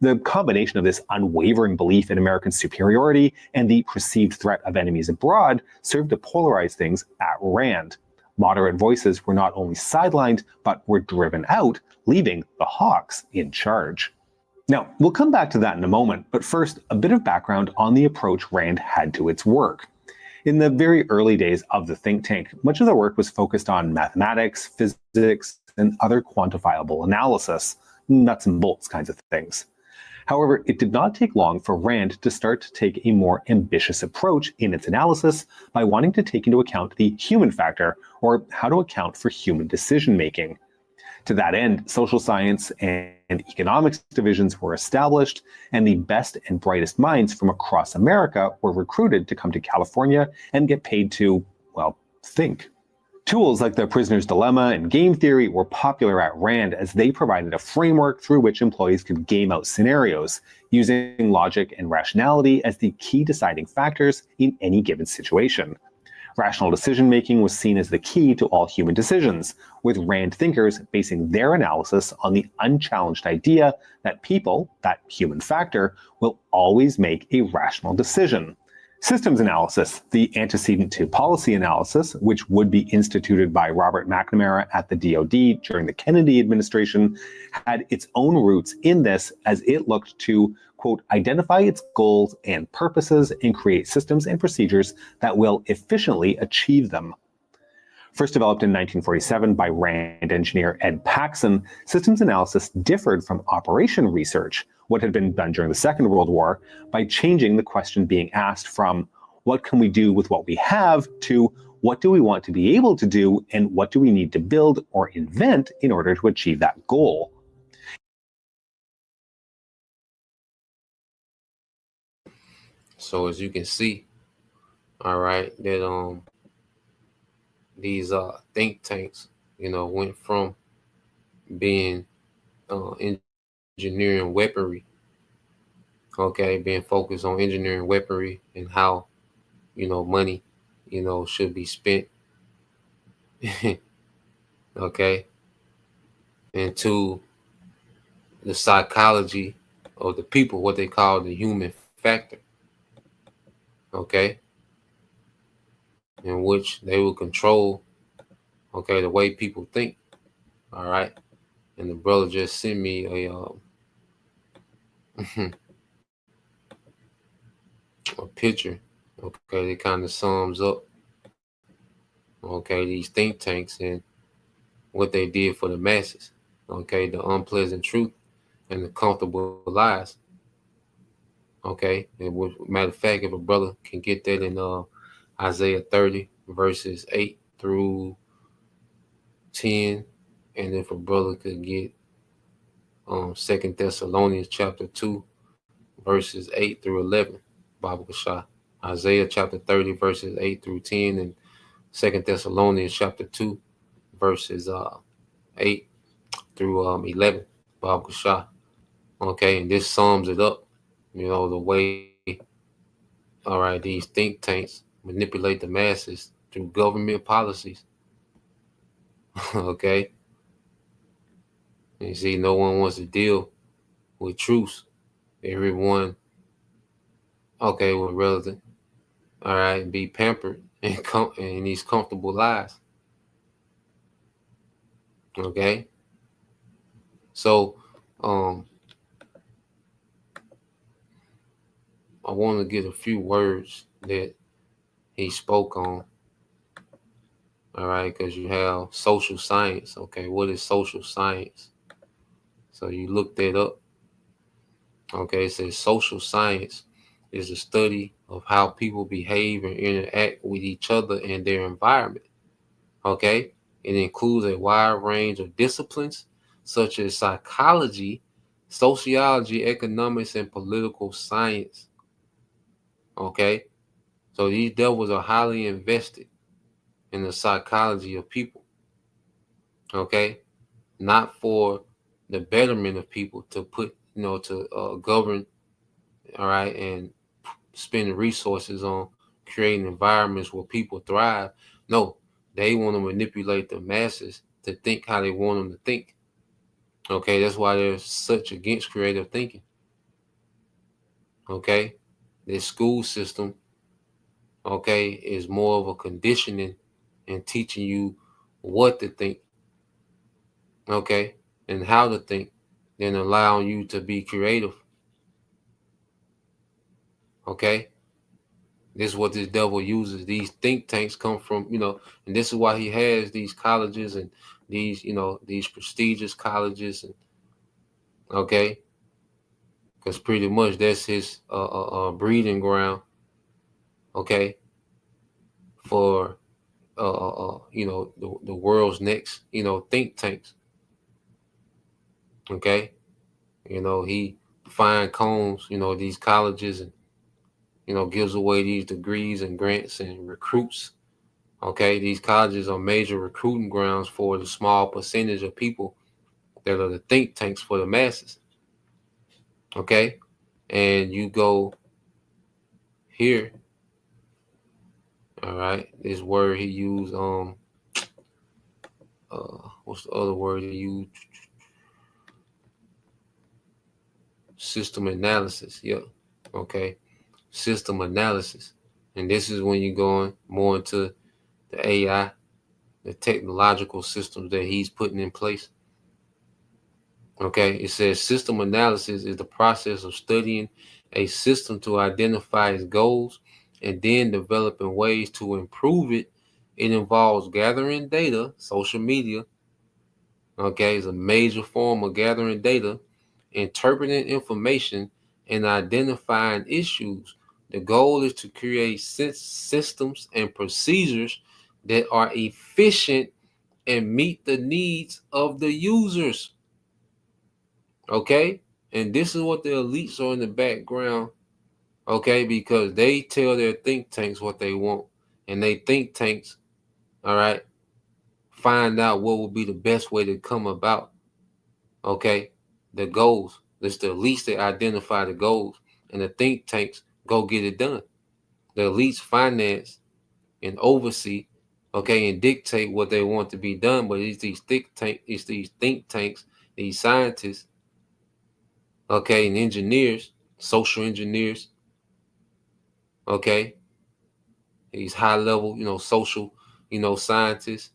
The combination of this unwavering belief in American superiority and the perceived threat of enemies abroad served to polarize things at RAND. Moderate voices were not only sidelined, but were driven out, leaving the hawks in charge. Now, we'll come back to that in a moment, but first, a bit of background on the approach RAND had to its work. In the very early days of the think tank, much of the work was focused on mathematics, physics, and other quantifiable analysis, nuts and bolts kinds of things. However, it did not take long for RAND to start to take a more ambitious approach in its analysis by wanting to take into account the human factor, or how to account for human decision-making. To that end, social science and economics divisions were established, and the best and brightest minds from across America were recruited to come to California and get paid to, well, think. Tools like the prisoner's dilemma and game theory were popular at RAND as they provided a framework through which employees could game out scenarios, using logic and rationality as the key deciding factors in any given situation. Rational decision-making was seen as the key to all human decisions, with RAND thinkers basing their analysis on the unchallenged idea that people, that human factor, will always make a rational decision. Systems analysis, the antecedent to policy analysis, which would be instituted by Robert McNamara at the DoD during the Kennedy administration, had its own roots in this as it looked to, quote, identify its goals and purposes and create systems and procedures that will efficiently achieve them. First developed in 1947 by RAND engineer Ed Paxson, systems analysis differed from operation research, what had been done during the Second World War, by changing the question being asked from what can we do with what we have to what do we want to be able to do and what do we need to build or invent in order to achieve that goal. So as you can see, all right, that these think tanks, went from being engineering weaponry, okay, being focused on engineering weaponry and how, money, should be spent, okay, into the psychology of the people, what they call the human factor, okay, in which they will control, okay, the way people think, all right. And the brother just sent me a a picture, okay, that kind of sums up, okay, these think tanks and what they did for the masses, okay, the unpleasant truth and the comfortable lies, okay. And matter of fact, if a brother can get that in Isaiah 30 verses 8 through 10, and if a brother could get 2 Thessalonians chapter 2 verses 8 through 11, Baba Kashah. Isaiah chapter 30 verses 8 through 10, and 2 Thessalonians chapter 2 verses 8 through 11, Baba Kashah. Okay, and this sums it up, the way, all right, these think tanks manipulate the masses through government policies. Okay. And you see, no one wants to deal with truth. Everyone, okay, would rather, all right, be pampered and in these comfortable lives. Okay. So, I want to get a few words that he spoke on. All right, because you have social science. Okay, what is social science? So you look that up. Okay, it says social science is the study of how people behave and interact with each other and their environment. Okay, it includes a wide range of disciplines such as psychology, sociology, economics, and political science. Okay, so these devils are highly invested in the psychology of people. Okay, not for the betterment of people to put, to govern, all right, and spend resources on creating environments where people thrive. No, they want to manipulate the masses to think how they want them to think. Okay, that's why they're such against creative thinking. Okay, this school system, okay, is more of a conditioning and teaching you what to think, okay, and how to think, than allowing you to be creative. Okay, this is what this devil uses. These think tanks come from, and this is why he has these colleges and these, these prestigious colleges, and okay, because pretty much that's his breeding ground, okay, for the world's next, think tanks. Okay, he fine combs, these colleges, and gives away these degrees and grants and recruits. Okay, these colleges are major recruiting grounds for the small percentage of people that are the think tanks for the masses. Okay, and you go here. All right, this word he used. What's the other word he used? System analysis. Yep. Okay, system analysis, and this is when you're going more into the AI, the technological systems that he's putting in place. Okay, it says system analysis is the process of studying a system to identify its goals and then developing ways to improve it. It involves gathering data, social media, okay, is a major form of gathering data, interpreting information, and identifying issues. The goal is to create systems and procedures that are efficient and meet the needs of the users. Okay? And this is what the elites are in the background, okay? Because they tell their think tanks what they want. And they think tanks, all right, find out what will be the best way to come about, okay, the goals. It's the elites that identify the goals. And the think tanks go get it done. The elites finance and oversee, okay, and dictate what they want to be done. But it's these think tanks, these scientists, okay, and engineers, social engineers, okay, these high level, social, scientists,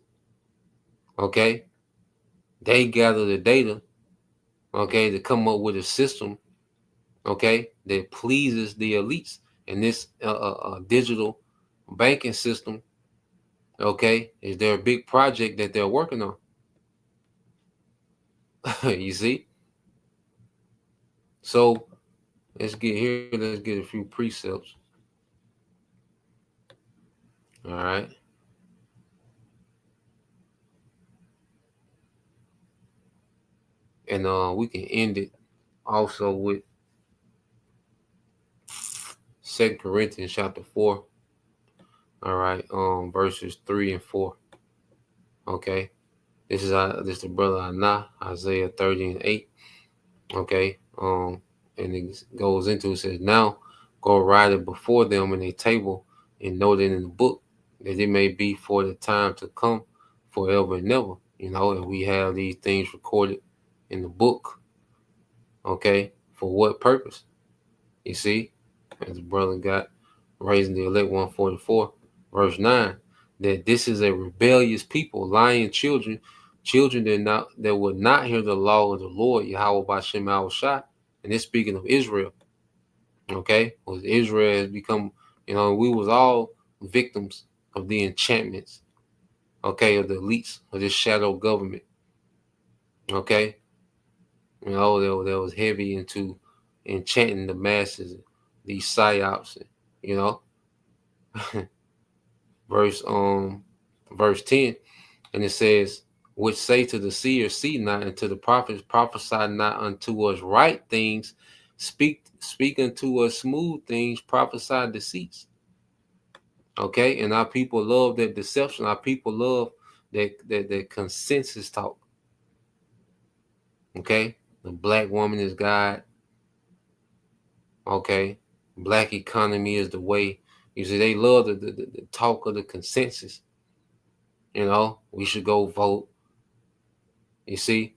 okay, they gather the data, okay, to come up with a system, okay, that pleases the elites. And this digital banking system, okay, is their big project that they're working on. You see? So let's get here. Let's get a few precepts. All right. And we can end it also with 2 Corinthians chapter 4. All right. Verses 3 and 4. Okay. This is the brother Anah, Isaiah 30 and 8. Okay. And it goes into, it says, now go write it before them in a table and note it in the book, that it may be for the time to come, forever and never. And we have these things recorded in the book. Okay. For what purpose? You see, as the brother got, Raising the Elect 144, verse 9, that this is a rebellious people, lying children that would not hear the law of the Lord, Yahweh Bashem Shah. And it's speaking of Israel. Okay, well, Israel has become, we was all victims of the enchantments, okay, of the elites of this shadow government. Okay, that was heavy into enchanting the masses, these psyops, verse 10, and it says, which say to the seer, see not, and to the prophets, prophesy not unto us right things, speak unto us smooth things, prophesy deceits. Okay, and our people love that deception. Our people love that consensus talk. Okay, the black woman is God. Okay, black economy is the way. You see, they love the talk of the consensus. We should go vote. You see,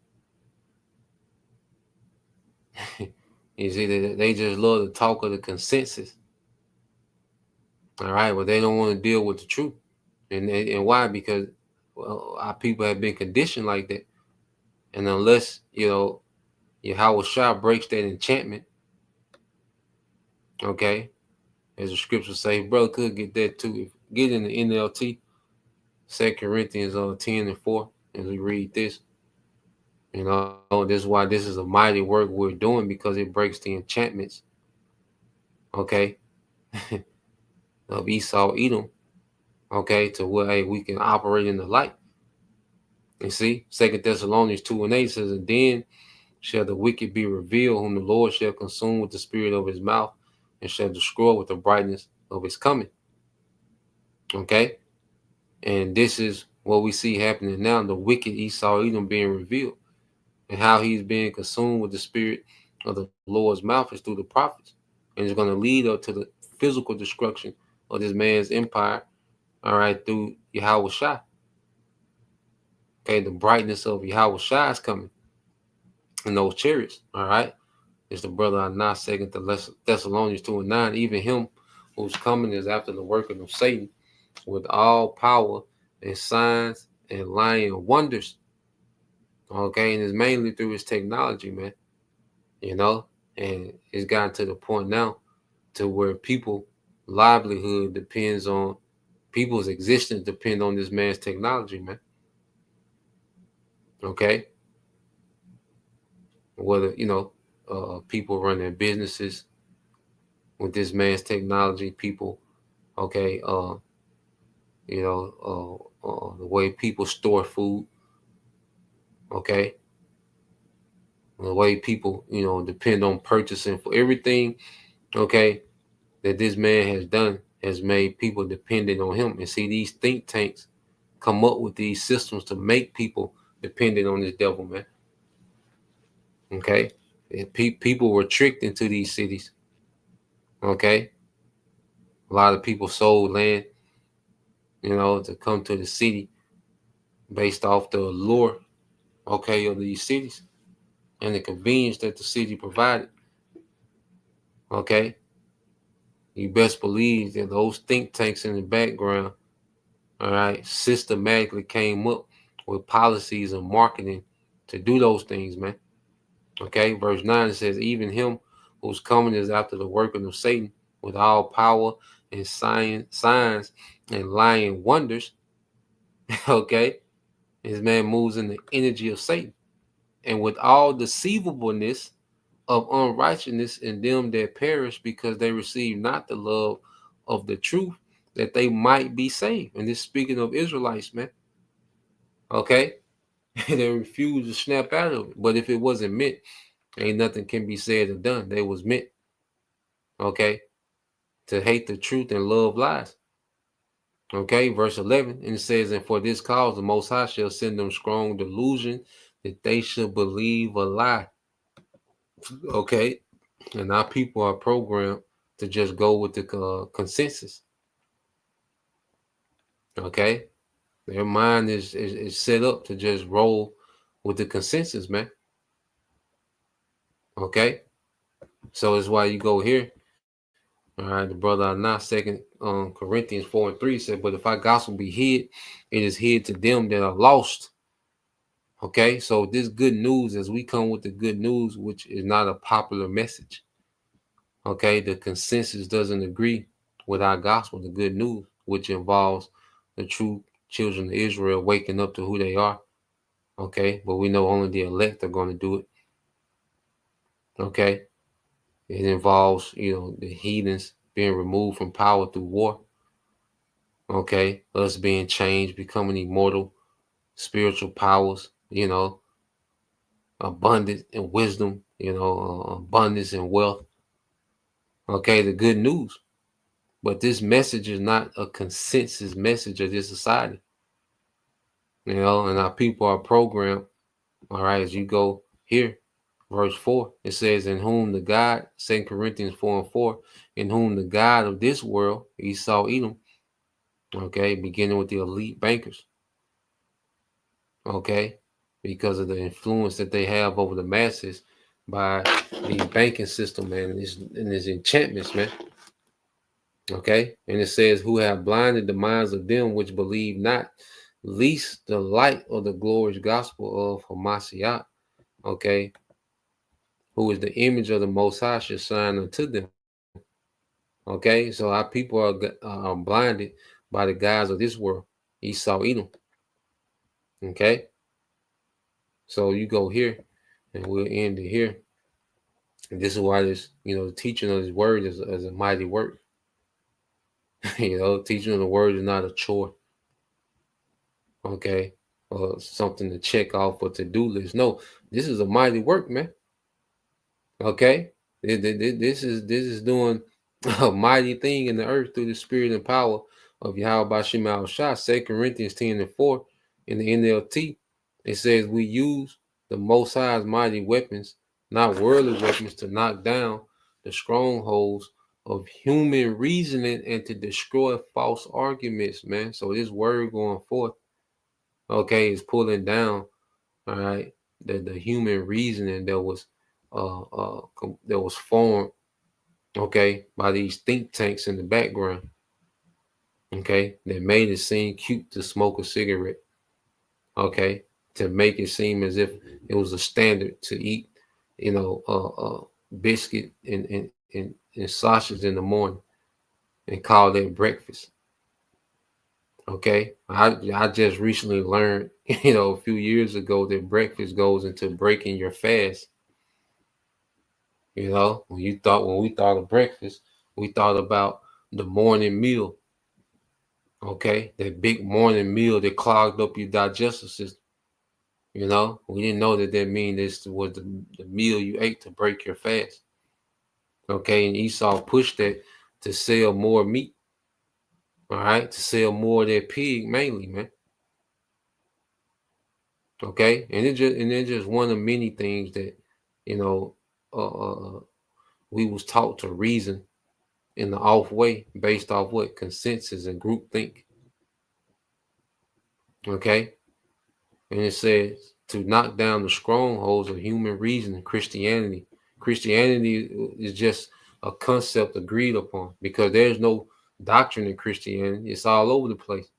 You see, they just love to talk of the consensus. All right, but they don't want to deal with the truth. And why? Because our people have been conditioned like that. And unless, Yahweh Shah breaks that enchantment, okay, as the scriptures say, brother could get that too. Get in the NLT, 2 Corinthians 10:4, as we read this. This is why this is a mighty work we're doing, because it breaks the enchantments, okay, of Esau, Edom, okay, to where we can operate in the light. You see, 2 Thessalonians 2:8 says, and then shall the wicked be revealed, whom the Lord shall consume with the spirit of his mouth, and shall destroy with the brightness of his coming. Okay, and this is what we see happening now: the wicked Esau, Edom, being revealed, and how he's being consumed with the spirit of the Lord's mouth is through the prophets, and it's going to lead up to the physical destruction of this man's empire. All right, through Yahweh Shah. Okay, the brightness of Yahweh Shah is coming in those chariots. All right, it's the brother Anah, 2 Thessalonians 2:9. Even him who's coming is after the working of Satan, with all power and signs and lying wonders. Okay, and it's mainly through his technology, man. And it's gotten to the point now to where people's livelihood depends on, people's existence depend on this man's technology, man. Okay, whether people run their businesses with this man's technology, people, okay, the way people store food, okay, the way people, depend on purchasing for everything, okay, that this man has done has made people dependent on him. And see, these think tanks come up with these systems to make people dependent on this devil, man. Okay, and people were tricked into these cities. Okay, a lot of people sold land, to come to the city based off the allure, okay, of these cities and the convenience that the city provided. Okay, you best believe that those think tanks in the background, all right, systematically came up with policies and marketing to do those things, man. Okay, verse 9 says, even him whose coming is after the working of Satan, with all power and signs and lying wonders. Okay, this man moves in the energy of Satan, and with all deceivableness of unrighteousness in them that perish, because they receive not the love of the truth, that they might be saved. And this speaking of Israelites, man. Okay, they refuse to snap out of it. But if it wasn't meant, ain't nothing can be said or done. They was meant, okay, to hate the truth and love lies. Okay, verse 11, and it says, and for this cause the Most High shall send them strong delusion, that they should believe a lie. Okay, and our people are programmed to just go with the consensus. Okay, their mind is set up to just roll with the consensus, man. Okay, so it's why you go here. All right, the brother Anah, 2 Corinthians 4:3 said, but if our gospel be hid, it is hid to them that are lost. Okay, so this good news, as we come with the good news, which is not a popular message. Okay, the consensus doesn't agree with our gospel, the good news, which involves the true children of Israel waking up to who they are. Okay, but we know only the elect are going to do it. Okay, it involves, the heathens being removed from power through war. Okay, us being changed, becoming immortal, spiritual powers, abundance and wisdom, abundance and wealth. Okay, the good news. But this message is not a consensus message of this society. And our people are programmed. All right, as you go here, verse 4, it says, in whom the God, 2 Corinthians 4:4, in whom the God of this world, Esau, Edom, okay, beginning with the elite bankers, okay, because of the influence that they have over the masses, by the banking system, man, and his enchantments, man. Okay, and it says, "Who have blinded the minds of them which believe not, least the light of the glorious gospel of Hamashiach." Okay, who is the image of the Most High should shine unto them. Okay, so our people are blinded by the guys of this world, Esau, Edom. Okay, so you go here, and we'll end it here. And this is why this, the teaching of His word is a mighty work. Teaching of the word is not a chore. Okay, or something to check off or to-do list. No, this is a mighty work, man. Okay, this is doing a mighty thing in the earth through the spirit and power of Yahweh Bashim al-Shah. 2 Corinthians 10:4 in the NLT, it says, "We use the Most High's mighty weapons, not worldly weapons, to knock down the strongholds of human reasoning and to destroy false arguments," man. So this word going forth, okay, is pulling down, all right, the human reasoning that was formed, okay, by these think tanks in the background, okay, that made it seem cute to smoke a cigarette, okay, to make it seem as if it was a standard to eat, biscuit and sausage in the morning and call that breakfast. Okay, I just recently learned, a few years ago, that breakfast goes into breaking your fast. When we thought of breakfast, we thought about the morning meal. Okay, that big morning meal that clogged up your digestive system. We didn't know that mean this was the meal you ate to break your fast. Okay, and Esau pushed that to sell more meat. All right, to sell more of that pig mainly, man. Okay, and it's just one of many things that we was taught to reason in the off way based off what consensus and group think. Okay, and it says to knock down the strongholds of human reason and Christianity. Christianity is just a concept agreed upon because there's no doctrine in Christianity. It's all over the place,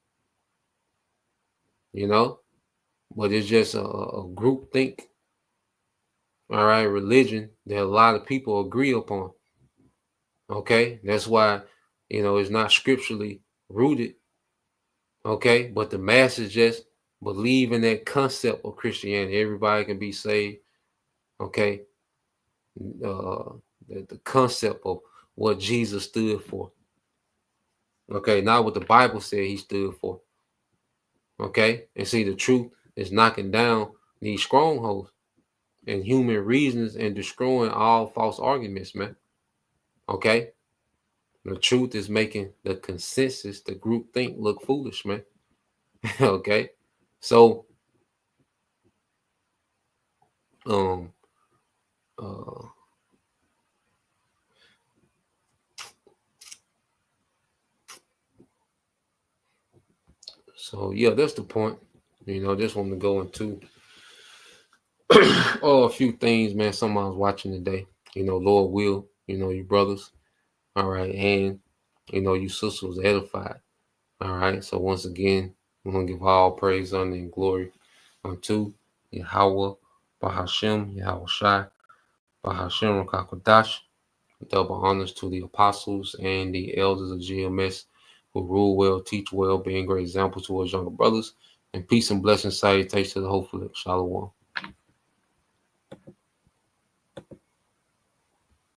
but it's just a group think, all right, religion that a lot of people agree upon. Okay, that's why it's not scripturally rooted. Okay, but the masses just believe in that concept of Christianity. Everybody can be saved. Okay, the concept of what Jesus stood for. Okay, not what the Bible said he stood for. Okay, and see, the truth is knocking down these strongholds and human reasons and destroying all false arguments, man. Okay, the truth is making the consensus, the group think, look foolish, man. Okay, so so yeah, that's the point. Just want to go into a few things, man. Someone's watching today. Lord will, you brothers, all right, and you sisters was edified. All right. So once again, we're gonna give all praise, honor, and glory unto Yahweh, Bahashem, Yahweh Shai, Bahashem Rakakodash. Double honors to the apostles and the elders of GMS who rule well, teach well, being great examples to us younger brothers. And peace and blessings, salutations to the hopeful. Shalom.